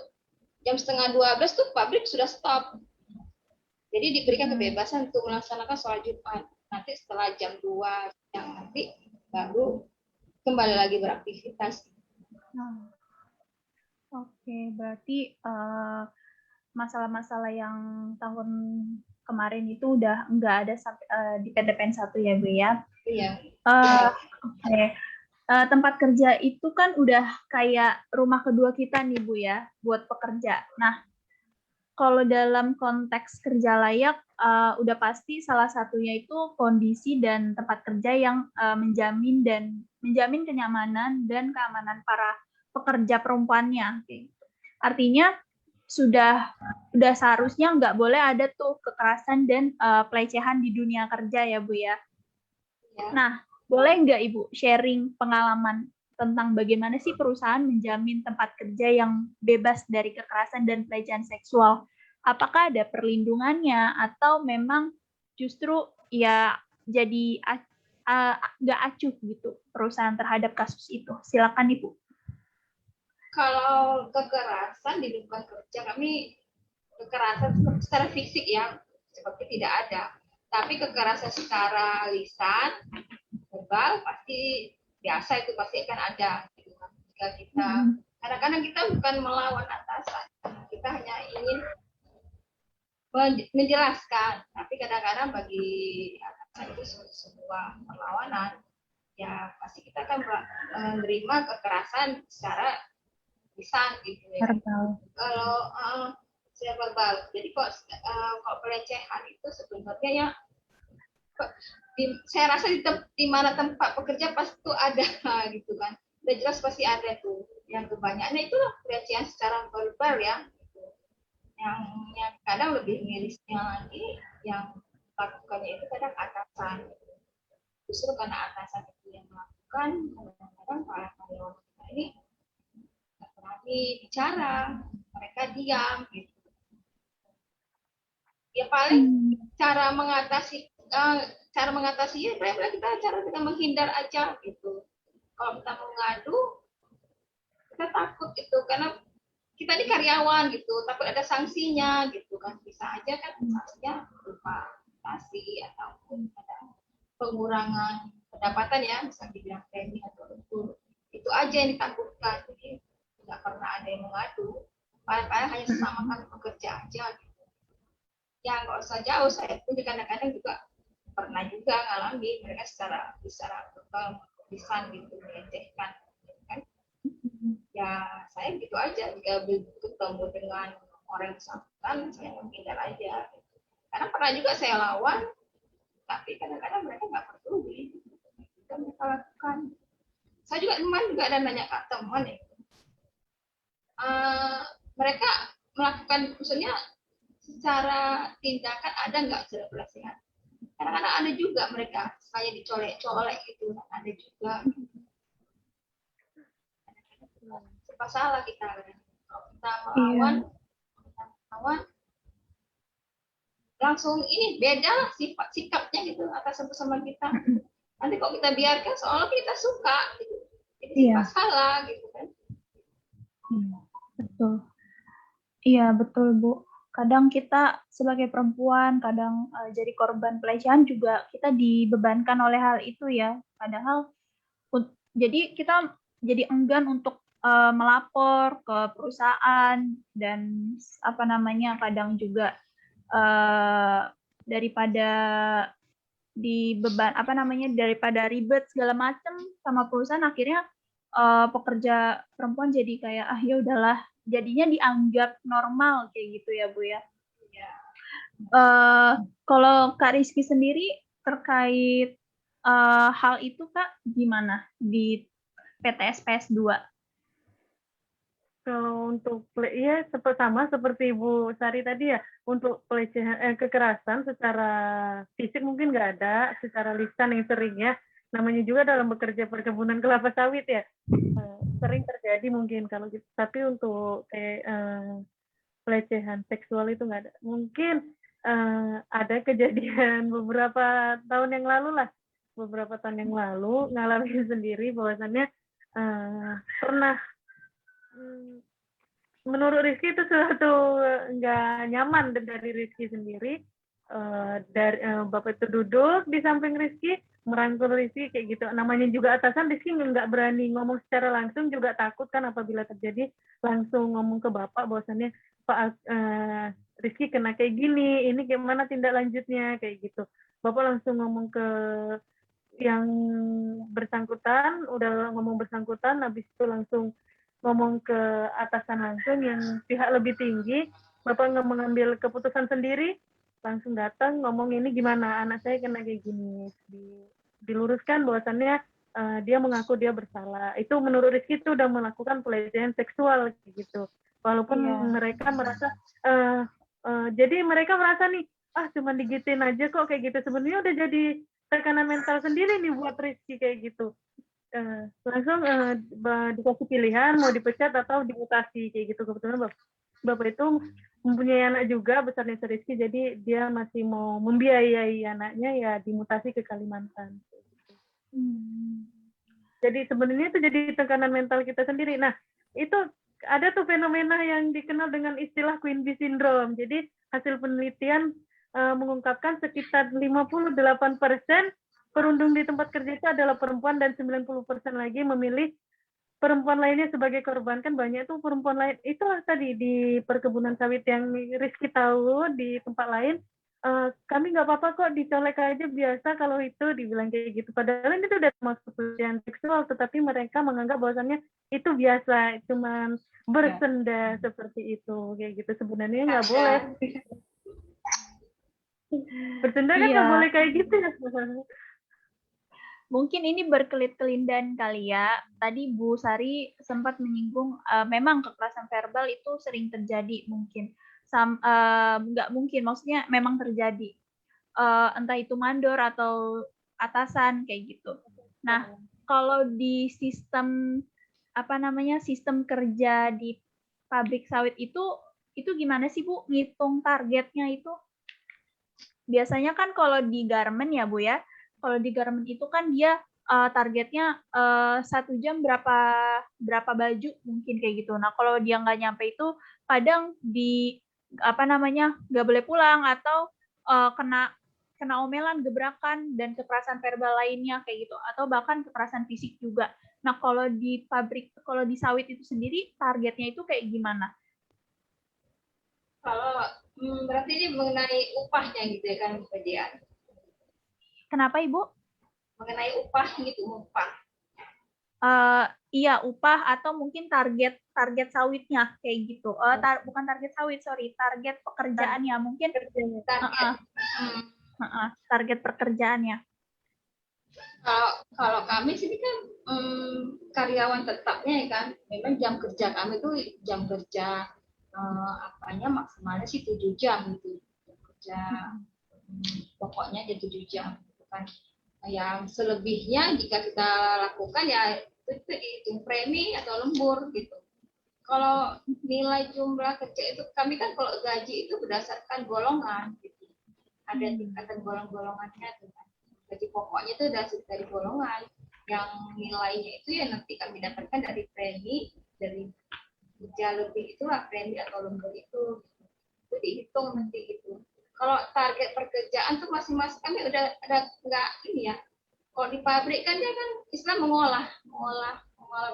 jam 11:30 tuh pabrik sudah stop, jadi diberikan kebebasan untuk melaksanakan sholat Jumat. Nanti setelah jam 2 yang nanti baru kembali lagi beraktivitas. Oke, berarti masalah-masalah yang tahun kemarin itu udah nggak ada sampai di PTPN 1 ya Bu ya? Iya. Oke. Tempat kerja itu kan udah kayak rumah kedua kita nih Bu ya, buat pekerja. Nah, kalau dalam konteks kerja layak, udah pasti salah satunya itu kondisi dan tempat kerja yang menjamin kenyamanan dan keamanan para pekerja perempuannya. Artinya sudah seharusnya nggak boleh ada tuh kekerasan dan pelecehan di dunia kerja ya Bu ya. Nah, boleh nggak Ibu sharing pengalaman tentang bagaimana sih perusahaan menjamin tempat kerja yang bebas dari kekerasan dan pelecehan seksual? Apakah ada perlindungannya atau memang justru ya jadi nggak acuh gitu perusahaan terhadap kasus itu? Silakan Ibu. Kalau kekerasan di lingkungan kerja kami, kekerasan secara fisik ya seperti tidak ada, tapi kekerasan secara lisan, verbal pasti biasa, itu pasti akan ada. Jika kita kadang-kadang kita bukan melawan atasan, kita hanya ingin menjelaskan, tapi kadang-kadang bagi atasan itu sebuah perlawanan, ya pasti kita akan menerima kekerasan secara lisan gitu ya. Kalau secara verbal, jadi kalau pelecehan itu sebenarnya ya saya rasa di mana tempat pekerja pasti itu ada gitu kan, udah jelas pasti ada tuh. Yang kebanyakannya itu pelecehan secara verbal ya, yang kadang lebih mirisnya lagi yang lakukannya itu kadang atasan, justru karena atasan itu yang melakukan, kadang-kadang para karyawan kita ini nggak berani bicara, mereka diam gitu. Ya paling cara mengatasi ya kita menghindar aja gitu. Kalau kita mau ngadu, kita takut itu karena kita ini karyawan gitu, takut ada sanksinya gitu kan, bisa aja kan sanksinya berupa sanksi ataupun ada pengurangan pendapatan ya, misalnya dibilang training atau lembur, itu aja yang ditakutkan. Jadi nggak pernah ada yang mengadu, padahal hanya sesama kan pekerja aja gitu. Ya nggak usah jauh, saya pun kadang-kadang juga pernah juga ngalami mereka secara total lisan gitu melecehkan kan. Ya saya gitu aja, jika bertemu dengan orang yang bersangkutan saya menghindar aja gitu. Karena pernah juga saya lawan, tapi kadang-kadang mereka nggak peduli itu mereka lakukan. Saya juga teman juga ada nanya ke teman ya, mereka melakukan maksudnya secara tindakan ada nggak secara pelecehan. Kadang-kadang ada juga mereka kayak dicolek-colek gitu, ada juga. Serba salah kita, kalau kita melawan, langsung ini beda lah sikapnya gitu atas sama kita. Nanti kok kita biarkan seolah kita suka gitu, jadi serba salah gitu kan. Betul. Iya, betul, Bu. Kadang kita sebagai perempuan, kadang jadi korban pelecehan juga kita dibebankan oleh hal itu ya. Padahal, jadi kita jadi enggan untuk melapor ke perusahaan dan apa namanya, kadang juga daripada dibeban apa namanya daripada ribet segala macam sama perusahaan, akhirnya pekerja perempuan jadi kayak ya udahlah, jadinya dianggap normal kayak gitu ya Bu ya. Kalau Kak Rizky sendiri terkait hal itu Kak gimana di PTS PS2? Kalau untuk ya sama seperti Ibu Sari tadi ya, untuk pelecehan kekerasan secara fisik mungkin nggak ada, secara lisan yang sering ya. Namanya juga dalam bekerja perkebunan kelapa sawit ya, sering terjadi mungkin kalau gitu. Tapi untuk pelecehan seksual itu nggak ada. Mungkin ada kejadian beberapa tahun yang lalu lah, ngalamin sendiri bahwasannya pernah menurut Rizky itu sesuatu nggak nyaman dari Rizky sendiri. Bapak itu duduk di samping Rizky, merangkul Rizky kayak gitu. Namanya juga atasan, Rizky nggak berani ngomong secara langsung, juga takut kan apabila terjadi langsung ngomong ke Bapak bahwasannya Pak Rizky kena kayak gini, ini gimana tindak lanjutnya kayak gitu. Bapak langsung ngomong ke yang bersangkutan, habis itu langsung ngomong ke atasan langsung yang pihak lebih tinggi. Bapak nggak mengambil keputusan sendiri, langsung datang ngomong ini gimana anak saya kena kayak gini, diluruskan bahwasannya dia mengaku dia bersalah. Itu menurut Rizky itu udah melakukan pelecehan seksual gitu. Walaupun mereka merasa jadi mereka merasa nih cuma digituin aja kok kayak gitu, sebenarnya udah jadi tekanan mental sendiri nih buat Rizky kayak gitu. Langsung dikasih pilihan mau dipecat atau dimutasi kayak gitu. Kebetulan Bapak itu mempunyai anak juga besarnya Rizky, jadi dia masih mau membiayai anaknya ya dimutasi ke Kalimantan. Jadi sebenarnya itu jadi tekanan mental kita sendiri. Nah, itu ada tuh fenomena yang dikenal dengan istilah Queen Bee Syndrome. Jadi hasil penelitian mengungkapkan sekitar 58% perundung di tempat kerja itu adalah perempuan dan 90% lagi memilih perempuan lainnya sebagai korban. Kan banyak tuh perempuan lain. Itulah tadi di perkebunan sawit yang Rizky tahu di tempat lain. Kami nggak apa-apa kok dicolek aja biasa kalau itu dibilang kayak gitu. Padahal itu udah termasuk pelecehan seksual, tetapi mereka menganggap bahwasannya itu biasa, cuman bersenda seperti itu kayak gitu. Sebenarnya nggak boleh. Bersenda kan nggak boleh kayak gitu ya. Mungkin ini berkelit-kelindan kali ya. Tadi Bu Sari sempat menyinggung memang kekerasan verbal itu sering terjadi mungkin. Nggak mungkin, maksudnya memang terjadi. Entah itu mandor atau atasan kayak gitu. Nah, kalau di sistem sistem kerja di pabrik sawit itu gimana sih Bu ngitung targetnya itu? Biasanya kan kalau di garment ya Bu ya, kalau di garment itu kan dia targetnya 1 jam berapa baju mungkin kayak gitu. Nah kalau dia nggak nyampe itu kadang nggak boleh pulang atau kena kena omelan, gebrakan, dan kekerasan verbal lainnya kayak gitu, atau bahkan kekerasan fisik juga. Nah, kalau di pabrik, kalau di sawit itu sendiri, targetnya itu kayak gimana? Kalau berarti ini mengenai upahnya gitu ya kan, Mbak Dian? Kenapa, Ibu? Mengenai upah gitu, upah. Iya, upah atau mungkin target sawitnya kayak gitu. Bukan target sawit, sorry, target pekerjaannya mungkin. Target pekerjaannya. Kalau kami sini kan karyawan tetapnya ya kan, memang jam kerja kami itu jam kerja maksimalnya sih 7 jam gitu. Jam kerja pokoknya jadi 7 jam gitu kan. Yang selebihnya jika kita lakukan ya itu dihitung premi atau lembur gitu. Kalau nilai jumlah kerja itu kami kan kalau gaji itu berdasarkan golongan gitu. Ada tingkatan golongannya tuh kan. Gaji pokoknya itu dari golongan, yang nilainya itu ya nanti kami dapatkan dari premi, dari kerja lebih itulah premi atau lembur itu dihitung nanti gitu. Kalau target pekerjaan tuh masing-masing kami udah ada nggak ini ya. Kalau di pabrik kan dia kan istilah mengolah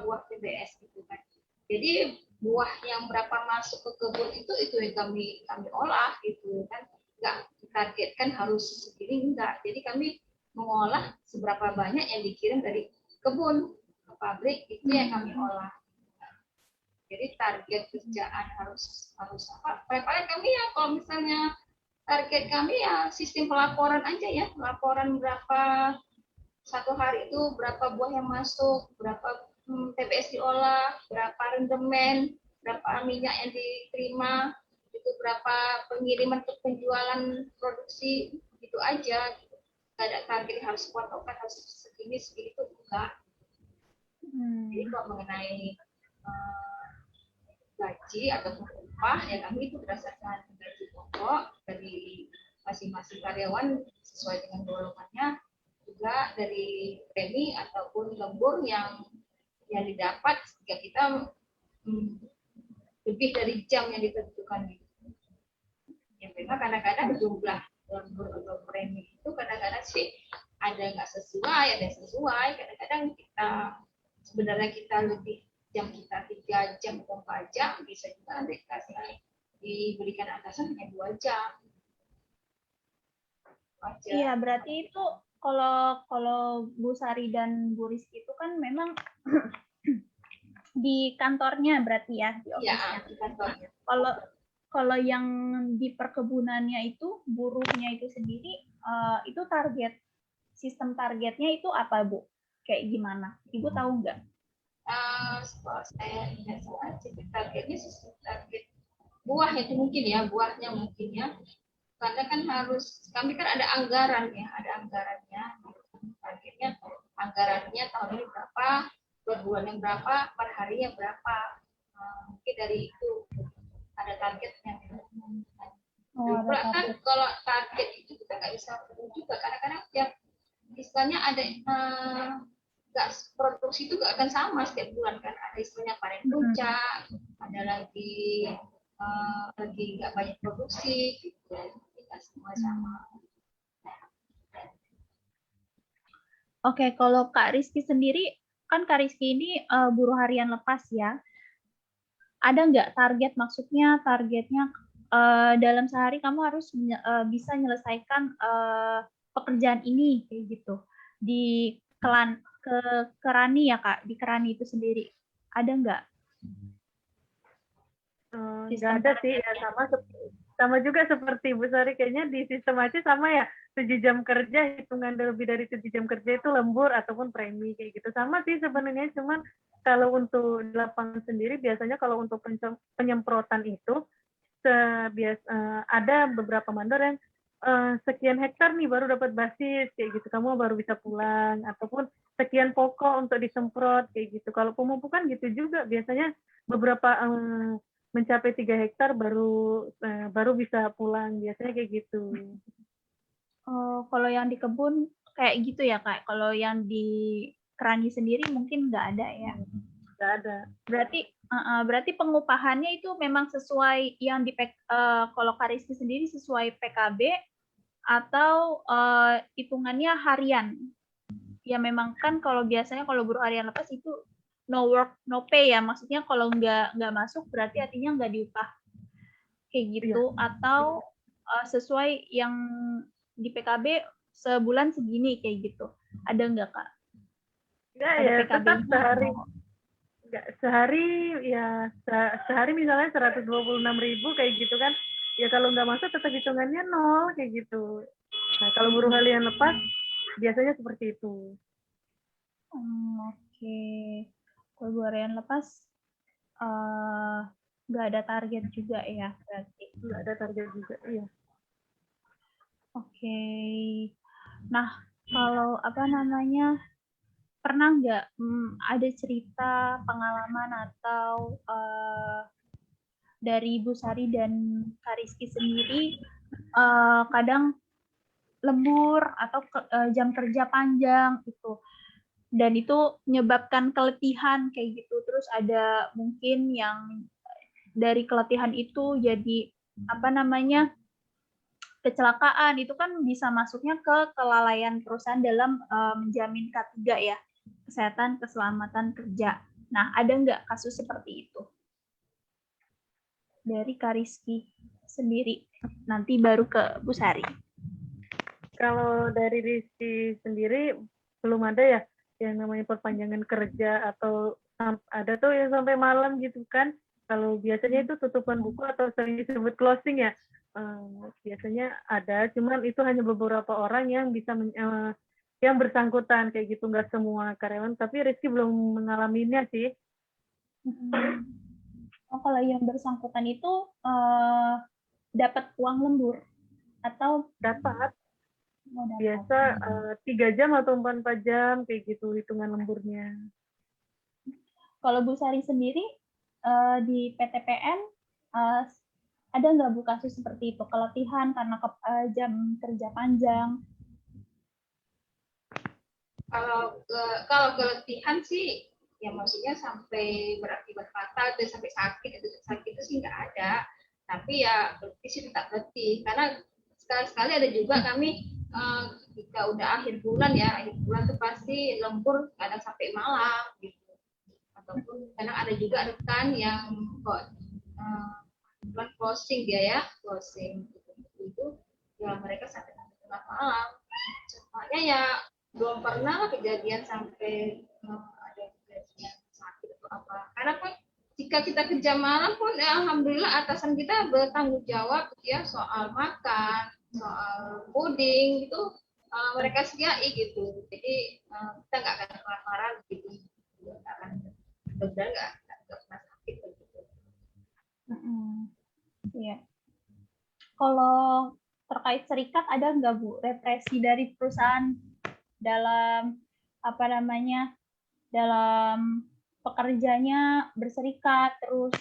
buah TBS gitu kan. Jadi buah yang berapa masuk ke kebun itu yang kami olah gitu kan. Nggak ditargetkan harus segini, enggak. Jadi kami mengolah seberapa banyak yang dikirim dari kebun ke pabrik itu yang kami olah. Jadi target kerjaan harus apa? Paling kami ya kalau misalnya target kami ya sistem pelaporan aja ya, laporan berapa satu hari itu berapa buah yang masuk, berapa TBS diolah, berapa rendemen, berapa minyak yang diterima, itu berapa pengiriman untuk penjualan produksi, gitu aja. Nggak ada target harus kuatokan harus segini itu enggak. Jadi kalau mengenai gaji atau upah ya kami itu berdasarkan gaji pokok dari masing-masing karyawan sesuai dengan golongannya, juga dari premi ataupun lembur yang didapat jika kita lebih dari jam yang ditentukan gitu. Ya memang kadang-kadang jumlah lembur atau premi itu kadang-kadang sih ada nggak sesuai, ada yang sesuai. Kadang-kadang kita sebenarnya kita lebih jam kita 3 jam atau 4 jam, bisa juga nanti dikasih diberikan atasan hanya 2 jam. Iya, berarti itu kalau Bu Sari dan Bu Rizky itu kan memang di kantornya berarti ya, di office-nya. Ya, di kantornya. Kalau yang di perkebunannya itu, buruhnya itu sendiri, itu sistem targetnya itu apa, Bu? Kayak gimana? Ibu tahu nggak? Saya ingat soal targetnya sistem target buah itu mungkin ya, buahnya mungkin ya. Karena kan kami kan ada anggarannya, targetnya anggarannya tahun ini berapa, per bulannya berapa, per harinya berapa, mungkin dari itu ada targetnya. Kan kalau target itu kita nggak bisa juga, kadang-kadang tiap istilahnya ada nggak produksi itu nggak akan sama setiap bulan kan, ada istilahnya panen puncak, ada lagi nggak banyak produksi gitu. Semua sama. Oke, kalau Kak Rizky sendiri, kan Kak Rizky ini buruh harian lepas ya. Ada nggak targetnya dalam sehari kamu harus bisa menyelesaikan pekerjaan ini kayak gitu di Kerani ya Kak, di Kerani itu sendiri ada nggak? Nggak ada sih, ya sama juga seperti Bu Sari, kayaknya di sistem ACE sama ya, 7 jam kerja, hitungan lebih dari 7 jam kerja itu lembur ataupun premi kayak gitu. Sama sih sebenarnya, cuman kalau untuk di lapangan sendiri biasanya kalau untuk penyemprotan itu ada beberapa mandor yang sekian hektar nih baru dapat basis kayak gitu, kamu baru bisa pulang, ataupun sekian pokok untuk disemprot kayak gitu. Kalau pemupukan gitu juga biasanya beberapa mencapai 3 hektar baru bisa pulang, biasanya kayak gitu. Oh, kalau yang di kebun kayak gitu ya Kak. Kalau yang di Kerani sendiri mungkin nggak ada ya. Nggak ada. Berarti pengupahannya itu memang sesuai yang di kalau Kak Rizky sendiri sesuai PKB atau hitungannya harian. Ya memang kan kalau biasanya kalau buruh harian lepas itu no work no pay ya, maksudnya kalau nggak masuk berarti artinya nggak diupah kayak gitu. Atau sesuai yang di PKB sebulan segini kayak gitu, ada nggak Kak? Enggak Ada ya, tetap PKB-nya sehari. atau? Enggak, sehari ya sehari misalnya 126.000 kayak gitu kan. Ya kalau nggak masuk tetap hitungannya nol kayak gitu. Nah, kalau buruh harian lepas biasanya seperti itu. Oke. Kalau buruh harian lepas nggak ada target juga ya berarti. Nggak ada target juga, iya. Oke. Nah, kalau pernah nggak ada cerita pengalaman atau dari Bu Sari dan Kak Rizky sendiri kadang lembur atau jam kerja panjang itu, dan itu menyebabkan keletihan kayak gitu, terus ada mungkin yang dari keletihan itu jadi kecelakaan, itu kan bisa masuknya ke kelalaian perusahaan dalam menjamin K3 ya, kesehatan keselamatan kerja. Nah, ada nggak kasus seperti itu? Dari Kak Rizky sendiri, nanti baru ke Bu Sari. Kalau dari Rizky sendiri belum ada ya yang namanya perpanjangan kerja atau ada tuh yang sampai malam gitu kan. Kalau biasanya itu tutupan buku atau sering disebut closing ya. Biasanya ada, cuman itu hanya beberapa orang yang bisa yang bersangkutan kayak gitu, nggak semua karyawan. Tapi Rizky belum mengalaminya sih. Oh, kalau yang bersangkutan itu dapat uang lembur atau dapat? Biasa 3 jam atau 4 jam kayak gitu hitungan lemburnya. Kalau Bu Sari sendiri di PTPN ada nggak Bu kasus seperti itu, keletihan karena jam kerja panjang? Kalau keletihan sih ya maksudnya sampai berakibat fatal atau sampai sakit itu sih nggak ada, tapi ya letih sih tetap letih, karena sekali-sekali ada juga kami jika udah akhir bulan tuh pasti lembur kadang sampai malam gitu, ataupun kadang ada juga rekan yang kok bulan closing closing itu ya mereka sampai tengah malam. Soalnya ya belum pernah lah kejadian sampai ada kejadian sakit atau apa. Karena kan jika kita kerja malam pun alhamdulillah atasan kita bertanggung jawab ya soal makan, soal fooding itu mereka sediai gitu. Jadi kita nggak akan marah-marah gitu. Nggak akan nggak pernah sakit gitu. Iya. Kalau terkait serikat ada nggak Bu represi dari perusahaan dalam dalam pekerjanya berserikat, terus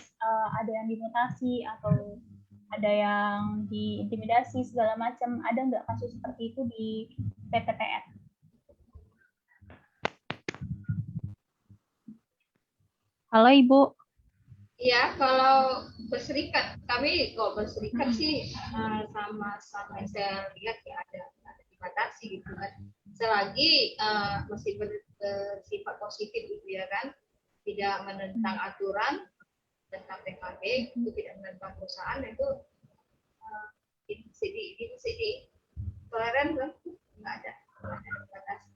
ada yang dimutasi atau ada yang diintimidasi segala macam, ada nggak kasus seperti itu di PTPN? Halo Ibu. Iya, kalau berserikat, kami kok berserikat sih sama saya lihat ya ada dibatasi gitu kan. Selagi masih bersifat positif gitu ya kan, tidak menentang aturan tentang PKB, itu tidak menentang perusahaan, itu ini toleran kan, nggak ada dibatasi.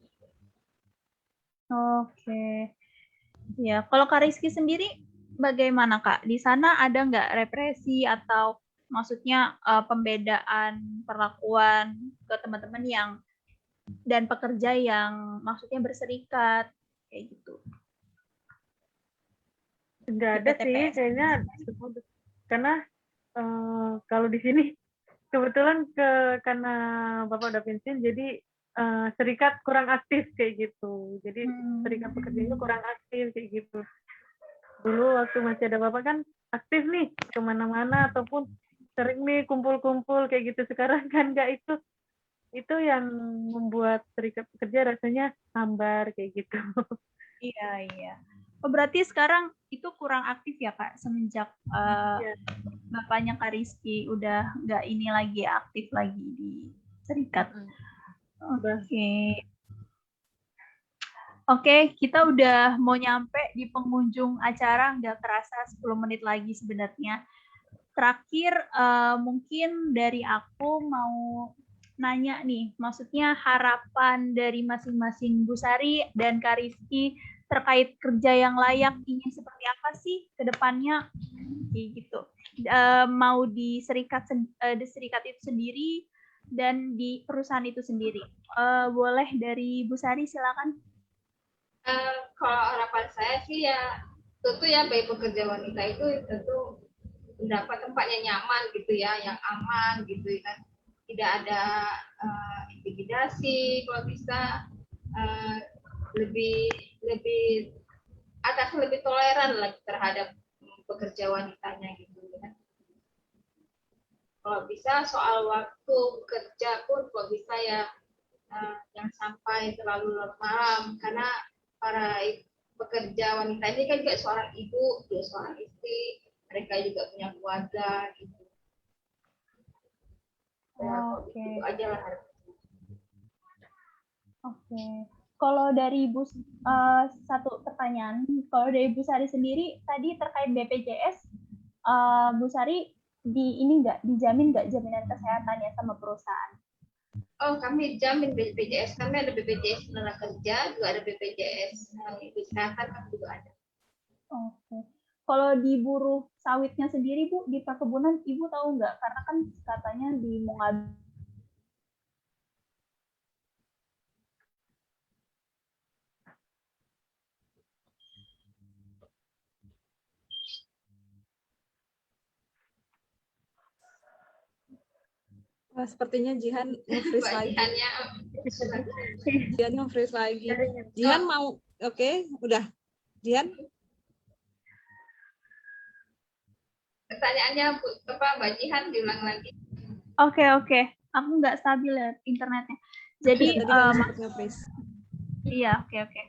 Oke. Ya, kalau Kak Rizky sendiri bagaimana Kak? Di sana ada nggak represi atau maksudnya pembedaan perlakuan ke teman-teman yang dan pekerja yang maksudnya berserikat kayak gitu? Nggak ada sih kayaknya, karena kalau di sini kebetulan karena Bapak udah pensiun jadi serikat kurang aktif kayak gitu. Jadi serikat pekerja itu kurang aktif kayak gitu. Dulu waktu masih ada Bapak kan aktif nih kemana-mana ataupun sering nih kumpul-kumpul kayak gitu. Sekarang kan nggak, itu yang membuat serikat pekerja rasanya hambar kayak gitu. Iya. Oh, berarti sekarang itu kurang aktif ya Kak, semenjak Bapaknya Kak Rizky udah nggak ini lagi aktif lagi di serikat. Oke. Oke, kita udah mau nyampe di penghujung acara, nggak kerasa 10 menit lagi sebenarnya. Terakhir, mungkin dari aku mau nanya nih, maksudnya harapan dari masing-masing Bu Sari dan Kak Rizky terkait kerja yang layak ingin seperti apa sih ke depannya, gitu. Mau di serikat itu sendiri dan di perusahaan itu sendiri. Boleh dari Bu Sari, silakan. Kalau harapan saya sih ya tentu ya bagi pekerja wanita itu tentu mendapat tempat yang nyaman gitu ya, yang aman gitu kan, tidak ada intimidasi, kalau bisa lebih lebih toleran lagi terhadap pekerja wanitanya gitu kan. Kalau bisa soal waktu kerja pun kalau bisa ya yang sampai terlalu malam, karena para pekerja wanita ini kan juga seorang ibu, juga seorang istri, mereka juga punya keluarga gitu. Oke. Itu aja lah. Oke. Kalau dari Ibu, satu pertanyaan, kalau dari Bu Sari sendiri tadi terkait BPJS, Bu Sari dijamin nggak jaminan kesehatannya sama perusahaan? Oh, kami jamin BPJS, kami ada BPJS tenaga kerja, juga ada BPJS kesehatan, kami juga ada. Oke. Kalau di buruh sawitnya sendiri, Bu, di perkebunan, Ibu tahu nggak? Karena kan katanya di Monabi. Sepertinya Jihan nge-freeze lagi. Jihan nge-freeze lagi. Jihan mau, oke, udah. Jihan? Pertanyaannya Mbak Jihan diulang lagi. Oke. Aku nggak stabil ya internetnya. Jadi iya, oke.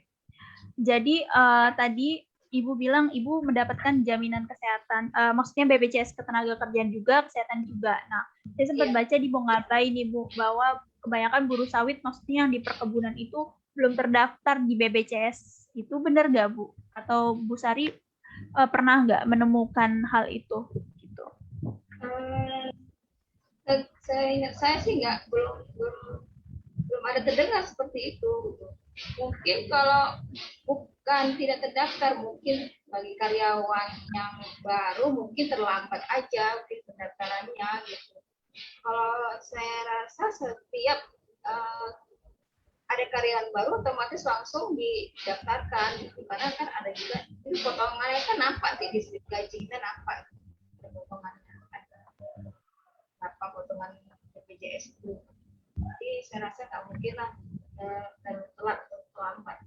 Jadi tadi Ibu bilang Ibu mendapatkan jaminan kesehatan, maksudnya BPJS ketenagakerjaan juga, kesehatan juga. Nah, saya sempat baca di Bongkatai nih Bu, bahwa kebanyakan buruh sawit, maksudnya yang di perkebunan itu belum terdaftar di BPJS. Itu benar nggak Bu? Atau Bu Sari pernah nggak menemukan hal itu? Gitu. Saya sih belum ada terdengar seperti itu. Mungkin kalau bukan tidak terdaftar, mungkin bagi karyawan yang baru mungkin terlambat aja mungkin pendaftarannya gitu. Kalau saya rasa setiap ada karyawan baru otomatis langsung didaftarkan gitu. Karena kan ada juga itu potongannya kan nampak sih di gajinya nampak potongannya ada berapa potongan BPJS itu. Jadi saya rasa nggak mungkin lah telat atau terlambat.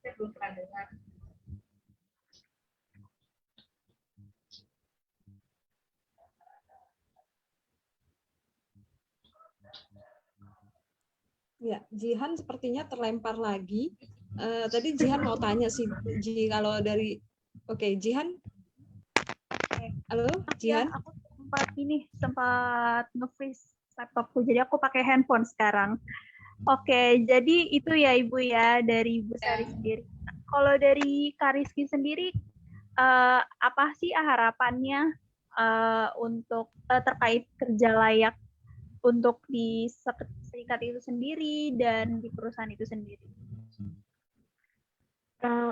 Saya belum pernah dengar. Ya, Jihan sepertinya terlempar lagi. Tadi Jihan mau tanya sih, kalau dari, Jihan. Halo, Jihan. Ya, aku sempat nge-freeze laptopku, jadi aku pakai handphone sekarang. Oke, jadi itu ya Ibu ya dari Ibu Sari sendiri. Kalau dari Kak Rizky sendiri, apa sih harapannya untuk terkait kerja layak untuk di serikat itu sendiri dan di perusahaan itu sendiri?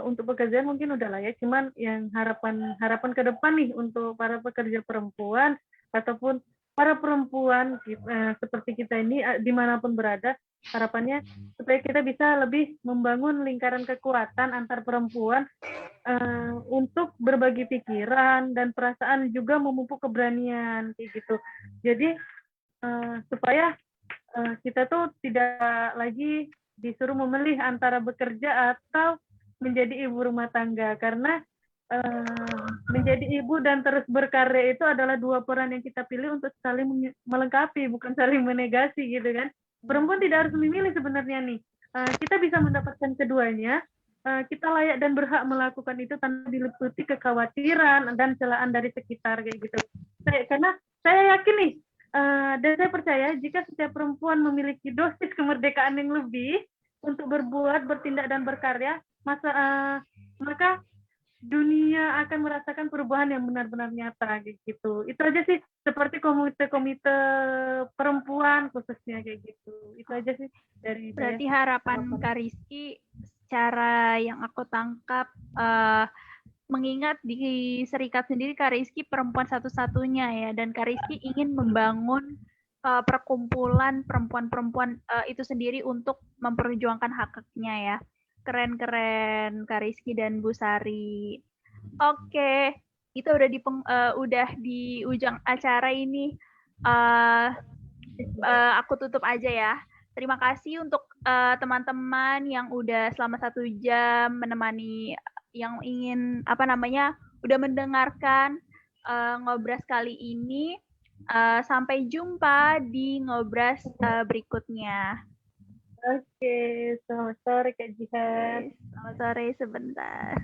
Untuk pekerjaan mungkin udah lah ya, cuman yang harapan ke depan nih untuk para pekerja perempuan ataupun para perempuan seperti kita ini dimanapun berada, harapannya supaya kita bisa lebih membangun lingkaran kekuatan antar perempuan untuk berbagi pikiran dan perasaan, juga memupuk keberanian kayak gitu. Jadi supaya kita tuh tidak lagi disuruh memilih antara bekerja atau menjadi ibu rumah tangga, karena menjadi ibu dan terus berkarya itu adalah dua peran yang kita pilih untuk saling melengkapi, bukan saling menegasi gitu kan. Perempuan tidak harus memilih sebenarnya nih. Kita bisa mendapatkan keduanya. Kita layak dan berhak melakukan itu tanpa diliputi kekhawatiran dan celaan dari sekitar kayak gitu. Karena saya yakin nih, Dan saya percaya jika setiap perempuan memiliki dosis kemerdekaan yang lebih untuk berbuat, bertindak, dan berkarya, maka dunia akan merasakan perubahan yang benar-benar nyata gitu. Itu aja sih, seperti komite-komite perempuan khususnya kayak gitu. Itu aja sih dari Berarti saya. harapan Kak Rizky, secara yang aku tangkap, mengingat di Serikat sendiri Kak Rizky perempuan satu-satunya ya, dan Kak Rizky ingin membangun perkumpulan perempuan-perempuan itu sendiri untuk memperjuangkan hak-haknya ya. Keren-keren Kak Rizky dan Bu Sari. Oke, kita udah di ujung acara ini. Aku tutup aja ya. Terima kasih untuk teman-teman yang udah selama 1 jam menemani, yang ingin udah mendengarkan ngobras kali ini. Sampai jumpa di ngobras berikutnya. Oke, selamat sore Kak Jihan. Selamat sore sebentar.